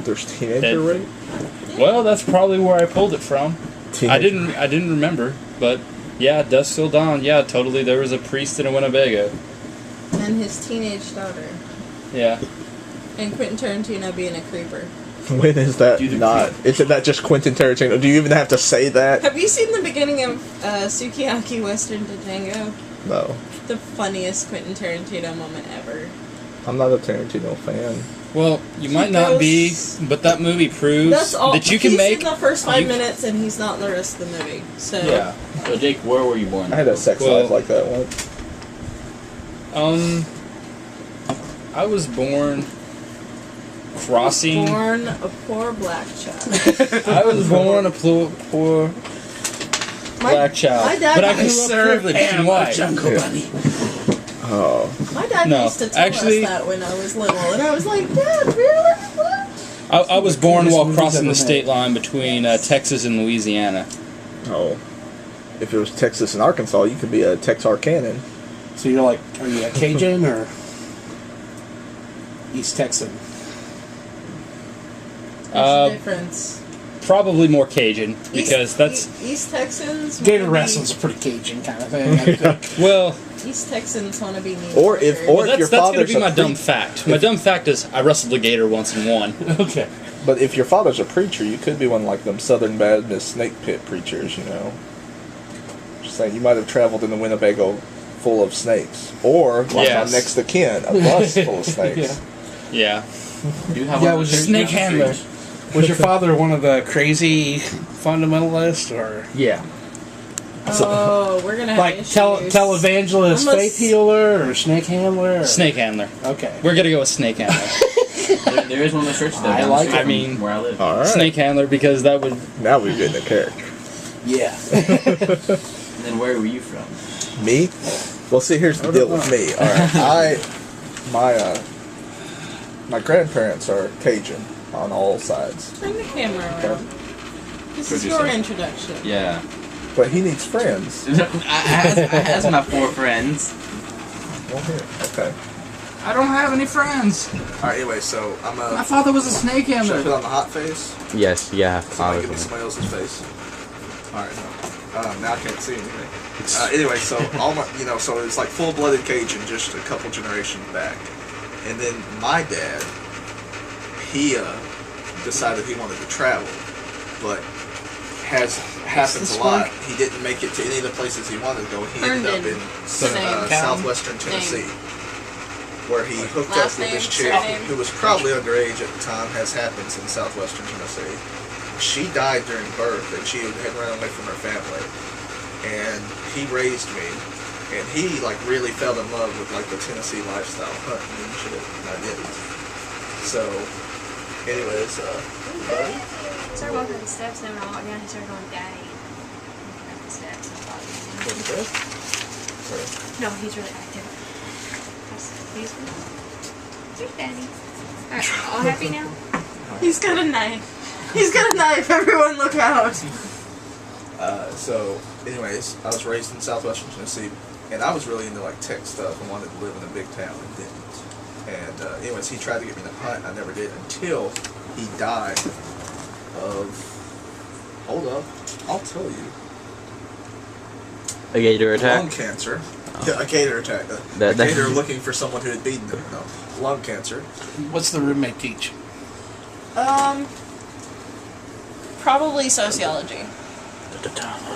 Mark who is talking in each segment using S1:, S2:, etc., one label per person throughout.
S1: There's teenager rape?
S2: Well, that's probably where I pulled it from.
S1: Teenager.
S2: I didn't remember, but yeah, Dusk Till Dawn. Yeah, totally. There was a priest in a Winnebago.
S3: And his teenage daughter.
S2: Yeah.
S3: And Quentin Tarantino being a creeper.
S1: When is that not? Isn't that just Quentin Tarantino? Do you even have to say that?
S3: Have you seen the beginning of Sukiyaki Western to Django?
S1: No.
S3: The funniest Quentin Tarantino moment ever.
S1: I'm not a Tarantino fan.
S2: Well, you might not be, but that movie proves
S3: That's all.
S2: that you can
S3: he's
S2: make...
S3: in the first 5 minutes and he's not in the rest of the movie. So
S4: Yeah. So Jake, where were you born?
S1: I had a sex life like that once.
S2: I was born crossing...
S3: Born a poor black child.
S2: I was born a poor black child.
S3: My dad
S2: but I
S3: used
S2: grew up privileged and white.
S4: Jungle Bunny.
S1: Oh.
S3: My dad
S2: No,
S3: used to tell
S2: actually-
S3: us that when I was little, and I was like, Dad, really? What?
S2: I was born while crossing the state line between Texas and Louisiana.
S1: Oh. If it was Texas and Arkansas, you could be a Texarkanan.
S5: So you're like, are you a Cajun or East Texan?
S3: What's the difference?
S2: Probably more Cajun, because that's...
S3: East Texans.
S5: Gator
S3: wanna
S5: wrestling's a pretty Cajun kind of thing. I think.
S2: Well...
S3: East Texans want to be neat.
S1: Or if
S2: Well,
S1: your
S2: that's going to
S1: father's
S2: be my
S1: a
S2: dumb fact. My dumb fact is I wrestled a gator once and won.
S5: Okay.
S1: But if your father's a preacher, you could be one like them Southern Baptist snake pit preachers, you know. Just saying, you might have traveled in the Winnebago full of snakes. Or, like
S2: Yes.
S1: my next of kin, a bus full of snakes.
S2: Yeah.
S4: You have
S5: Yeah,
S4: a
S5: was your
S2: Snake handler.
S5: Was your father one of the crazy fundamentalists, or
S4: Yeah.
S3: Oh, we're gonna have
S5: like
S3: issues.
S5: televangelist,
S3: I'm a
S5: faith healer, or snake handler? Or?
S2: Snake handler.
S5: Okay.
S2: We're going to go with snake handler.
S4: There is one of those churches though.
S5: I
S4: down the
S5: like
S4: street
S2: it. I mean-
S4: from where I live.
S1: Alright.
S2: Snake handler, because that would...
S1: Now we're getting a character.
S5: Yeah.
S4: And then where were you from?
S1: Me? Well, see, here's the deal with me. Alright, my grandparents are Cajun on all sides.
S3: Bring the camera around. This is
S4: Producer.
S3: your introduction.
S4: Yeah.
S1: But he needs friends.
S4: I has my 4 friends.
S1: Well, here. Okay.
S2: I don't have any friends.
S1: Alright, anyway, so I'm
S2: My father was a snake
S1: Should I
S2: handler.
S1: put on the hot face?
S6: Yes, yeah.
S1: Somebody give me somebody else's face. Alright, no. Now I can't see anything. Anyway, so all my, so it was like full-blooded Cajun just a couple generations back. And then my dad, he decided he wanted to travel, but happens a lot. He didn't make it to any of the places he wanted to go. He ended up in southwestern Tennessee, where he hooked up
S3: Last
S1: with this
S3: name,
S1: chick
S3: surname?
S1: who was probably underage at the time, as happens in southwestern Tennessee. She died during birth, and she had run away from her family. And he raised me, and he really fell in love with the Tennessee lifestyle, hunting and shit, and I didn't. So, anyways,
S7: Started walking up the steps, and when I walked down, he started going, Daddy. Up the steps. I thought,
S1: what's this?
S7: no, he's really active. He's Daddy. Alright, all happy now?
S3: He's got a knife. He's got a knife. Everyone, look out.
S1: So, anyways, I was raised in southwestern Tennessee, and I was really into tech stuff and wanted to live in a big town and didn't. And anyways, he tried to get me to hunt. I never did until he died of. Hold up, I'll tell you.
S6: A gator attack?
S1: Lung cancer. Yeah, a gator attack. A
S6: That-
S1: gator looking for someone who had beaten them. No, lung cancer.
S5: What's the roommate teach?
S3: Probably sociology.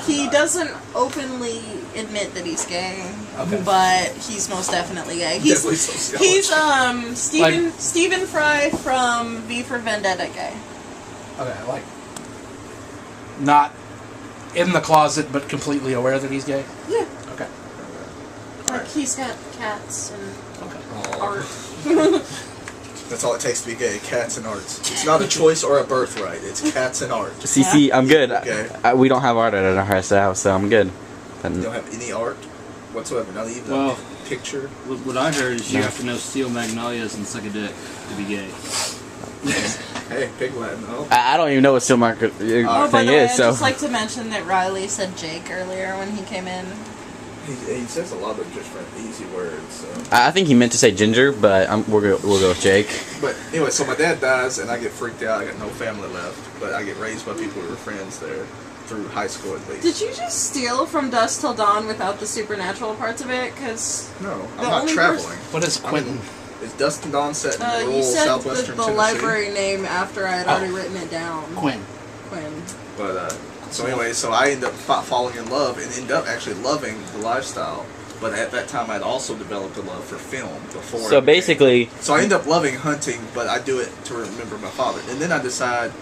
S3: He doesn't openly admit that he's gay,
S1: Okay.
S3: but he's most definitely gay.
S1: Definitely sociology.
S3: He's Stephen Fry from V for Vendetta gay.
S5: Okay, not in the closet, but completely aware that he's gay.
S3: Yeah.
S5: Okay.
S3: He's got cats and
S1: Okay.
S3: art.
S1: That's all it takes to be gay. Cats and arts. It's not a choice or a birthright. It's cats and art.
S6: CC, I'm good.
S1: Okay.
S6: We don't have art at our house, so I'm good.
S1: You don't have any art whatsoever. Not even
S2: Well,
S1: a picture.
S2: What I heard is you
S6: No.
S2: have to know Steel Magnolias and suck a dick to be gay.
S1: Hey, pig Latin. Oh.
S6: I don't even know what steel market
S3: Oh, by
S6: thing
S3: the way,
S6: is,
S3: I'd
S6: so.
S3: just like to mention that Riley said Jake earlier when he came in.
S1: He says a lot of different easy words. So.
S6: I think he meant to say ginger, but we'll go with Jake.
S1: But anyway, so my dad dies, and I get freaked out. I got no family left, but I get raised by people who were friends there through high school at least.
S3: Did you just steal from Dusk Till Dawn without the supernatural parts of it? Because
S1: No, I'm
S3: The
S1: not
S3: only
S1: traveling.
S5: What is Quentin?
S1: It's Dusk Till Dawn set in
S3: you
S1: rural
S3: said
S1: southwestern
S3: the
S1: Tennessee.
S3: library name after I had already written it down.
S5: Quinn.
S3: Quinn.
S1: But so anyway, so I end up falling in love and end up actually loving the lifestyle. But at that time, I'd also developed a love for film before.
S6: So basically,
S1: So I end up loving hunting, but I do it to remember my father. And then I decided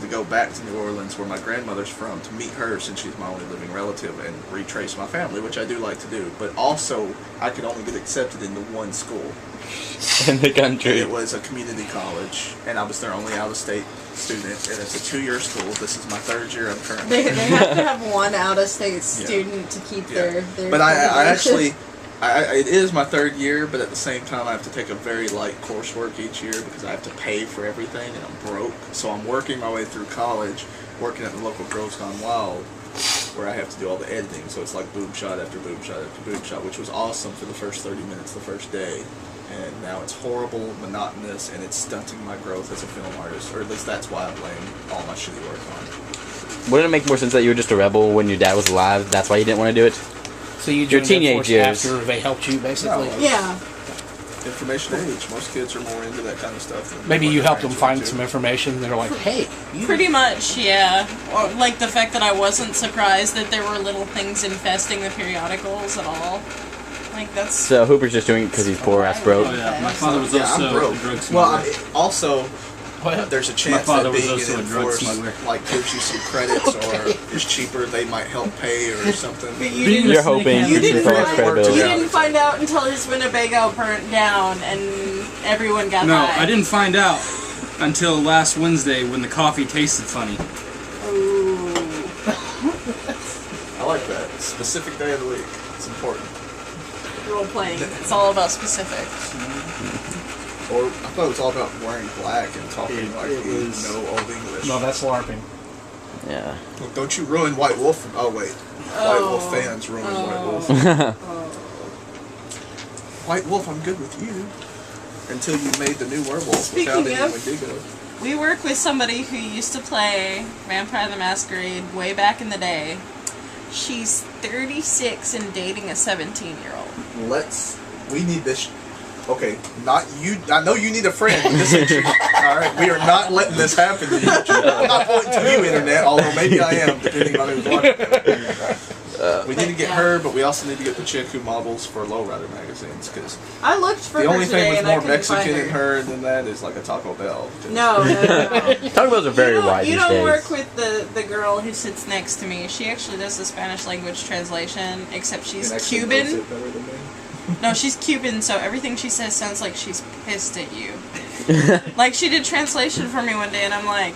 S1: to go back to New Orleans, where my grandmother's from, to meet her since she's my only living relative, and retrace my family, which I do like to do. But also, I could only get accepted into one school.
S6: in the
S1: And
S6: country.
S1: it was a community college, and I was their only out-of-state student, and it's a 2-year school. This is my 3rd year. I'm currently.
S3: They have to have one out-of-state student to keep their
S1: But I
S3: affiliation.
S1: actually, it is my 3rd year, but at the same time, I have to take a very light coursework each year because I have to pay for everything, and I'm broke. So I'm working my way through college, working at the local Groves Gone Wild, where I have to do all the editing. So it's like boob shot after boob shot after boob shot, which was awesome for the first 30 minutes the first day. And now it's horrible, monotonous, and it's stunting my growth as a film artist. Or at least that's why I blame all my shitty work on.
S6: Wouldn't it make more sense that you were just a rebel when your dad was alive? That's why you didn't want to do it?
S5: So you
S6: Your
S5: joined
S6: teenage
S5: Air Force
S6: years.
S5: after they helped you, basically?
S1: No.
S3: Yeah.
S1: Information age. Most kids are more into that kind of stuff. Than
S5: Maybe
S1: what
S5: you
S1: their
S5: helped them
S1: parents
S5: find
S1: were
S5: some
S1: too.
S5: information. They're like, hey, you
S3: Pretty much, yeah. Or like the fact that I wasn't surprised that there were little things infesting the periodicals at all. Like that's.
S6: So Hooper's just doing it because he's poor ass broke.
S2: Oh yeah, my father was
S1: Yeah, I'm
S2: also
S1: broke.
S2: a drug
S1: Well,
S2: smuggler.
S1: also, there's a chance
S2: father
S1: that
S2: was
S1: being
S2: also
S1: an
S2: a drug
S1: enforced
S2: smuggler.
S1: like gives you some credits or is cheaper. They might help pay or something.
S3: But you
S2: Being
S3: didn't.
S6: You're
S2: a snake
S6: hoping
S2: handler
S3: You didn't
S6: for false
S3: find-
S6: credibility.
S3: You didn't find out until his Winnebago burnt down and everyone got
S2: No,
S3: high.
S2: I didn't find out until last Wednesday when the coffee tasted funny.
S3: Ooh.
S1: I like that. Specific day of the week. It's important.
S3: Role playing. It's all about specifics.
S1: Or I thought it was all about wearing black and talking like
S5: it
S1: you
S5: was-
S1: know old English.
S5: No, that's LARPing.
S6: Yeah.
S1: Well, don't you ruin White Wolf? Oh wait, White Wolf fans ruin White Wolf. White Wolf, I'm good with you. Until you made the new werewolf
S3: Speaking
S1: without any
S3: of-
S1: Wendigo.
S3: We work with somebody who used to play Vampire the Masquerade way back in the day. She's 36 and dating a 17-year-old.
S1: We need this. Okay, not you. I know you need a friend. But this ain't you. All right, we are not letting this happen to you. I'm not pointing to you, internet. Although maybe I am, depending on who's watching. We need to get her, but we also need to get the chick who models for Lowrider magazines because
S3: I looked for
S1: the
S3: her
S1: only
S3: today
S1: thing with
S3: and I
S1: more
S3: couldn't
S1: Mexican
S3: find
S1: in her than that is like a Taco Bell.
S3: No.
S6: Taco Bells are very wide
S3: You
S6: these
S3: don't
S6: days.
S3: work with the girl who sits next to me. She actually does the Spanish language translation, except she's
S1: And actually knows
S3: Cuban.
S1: it better than me.
S3: No, she's Cuban, so everything she says sounds like she's pissed at you. Like, she did translation for me one day, and I'm like,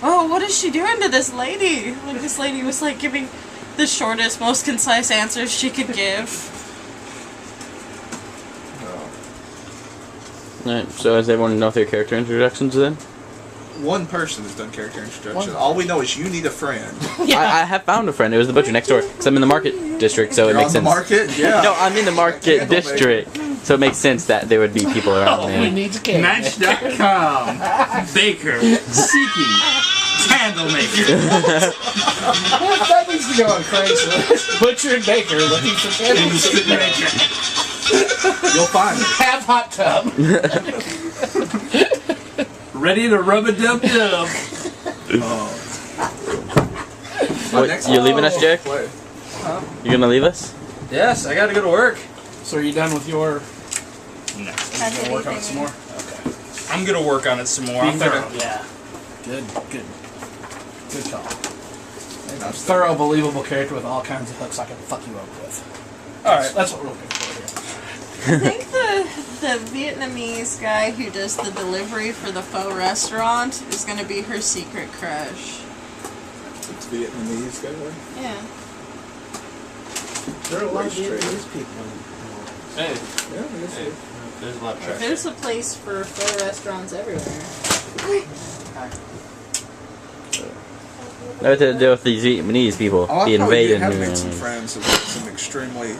S3: oh, what is she doing to this lady? Like, this lady was, like, giving the shortest, most concise answers she could give.
S6: Alright, so does everyone know their character introductions then?
S1: One person has done character introduction. All we know is you need a friend.
S6: I have found a friend. It was the butcher next door. Because I'm in the market district, so it
S1: You're
S6: makes
S1: on the
S6: sense.
S1: market? Yeah.
S6: No, I'm in the market
S1: Candle maker.
S6: district. So it makes sense that there would be people around
S5: We
S6: me.
S5: need to care.
S2: Match.com. Baker. Seeking. Candle maker.
S5: That needs to go on Craigslist. Butcher and baker looking for candles.
S2: Instant maker.
S1: You'll find it.
S5: Have hot tub.
S2: Ready to rub a dub dub.
S6: What,
S1: Next
S6: you're leaving us, Jack?
S1: play.
S6: You're gonna leave us?
S2: Yes, I gotta go to work.
S5: So are you done with your...
S2: No.
S5: Are you gonna work on it some more? Okay.
S2: I'm gonna work on it some more.
S5: Be
S2: I'm gonna.
S5: thorough. Yeah. Good call. Thorough, believable character with all kinds of hooks I can fuck you up with.
S2: Alright.
S5: That's what we're looking for here.
S3: I think the Vietnamese guy who does the delivery for the pho restaurant is going to be her secret crush.
S1: It's Vietnamese guy.
S3: Yeah.
S1: There are a lot of Vietnamese
S5: people.
S2: Hey,
S1: Yeah, I guess so.
S2: there's a lot of trash.
S3: There's a place for pho restaurants everywhere.
S6: Nothing to do with these Vietnamese people.
S1: Oh,
S6: Be
S1: I probably
S6: invading
S1: have
S6: here.
S1: made some friends of some extremely.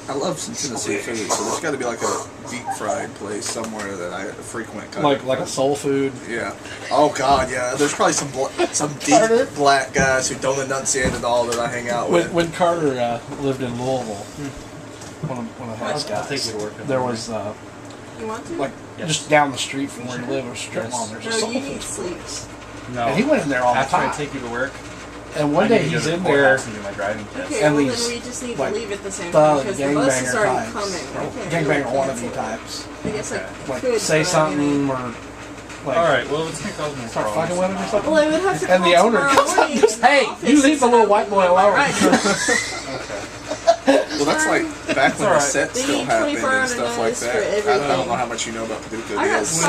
S1: I love some Tennessee food, so there's got to be like a deep fried place somewhere that I frequent.
S5: Like a soul food.
S1: Yeah. Oh God, yeah. There's probably some
S5: Carter?
S1: deep black guys who don't enunciate at all that I hang out with.
S5: When Carter lived in Louisville, one of his
S2: I'll take
S5: guys,
S2: you to work.
S5: there was
S3: You want to?
S5: like just down the street from where he lived, was a strip mall. There's a
S3: no,
S5: soul
S3: you
S5: food
S3: need
S5: store.
S3: sleeps.
S2: No.
S5: And he went in there all the
S2: After I
S5: time.
S2: take you to work,
S5: And one day he's in there.
S2: and do my driving test.
S3: Okay,
S5: And
S3: well
S5: these,
S3: then we just need
S5: like,
S3: to leave at the same
S5: Thug
S3: time because the bus is
S5: gangbanger
S3: already
S5: types,
S3: coming. I
S5: or
S3: can't
S5: gangbanger
S3: really
S5: wannabe
S3: cancel it.
S5: types,
S3: I guess I
S5: like
S3: could,
S5: say
S3: but I mean,
S5: something or like
S2: All right. Well, let's take all my
S5: start fucking with him or something.
S3: well, I would have to
S5: And the
S3: call
S5: owner
S3: tomorrow
S5: comes up and
S3: morning
S5: goes,
S3: in the
S5: "Hey,
S3: office
S5: you leave
S3: and
S5: the little
S3: say,
S5: white boy alone."
S3: Right.
S1: Well, that's like back when the
S2: alright.
S1: set
S3: They
S1: still
S3: need
S1: happened
S3: 24
S1: and stuff like
S3: hours for
S1: that. I don't
S3: everything.
S1: know how much you know about Paducah
S3: I got
S1: is.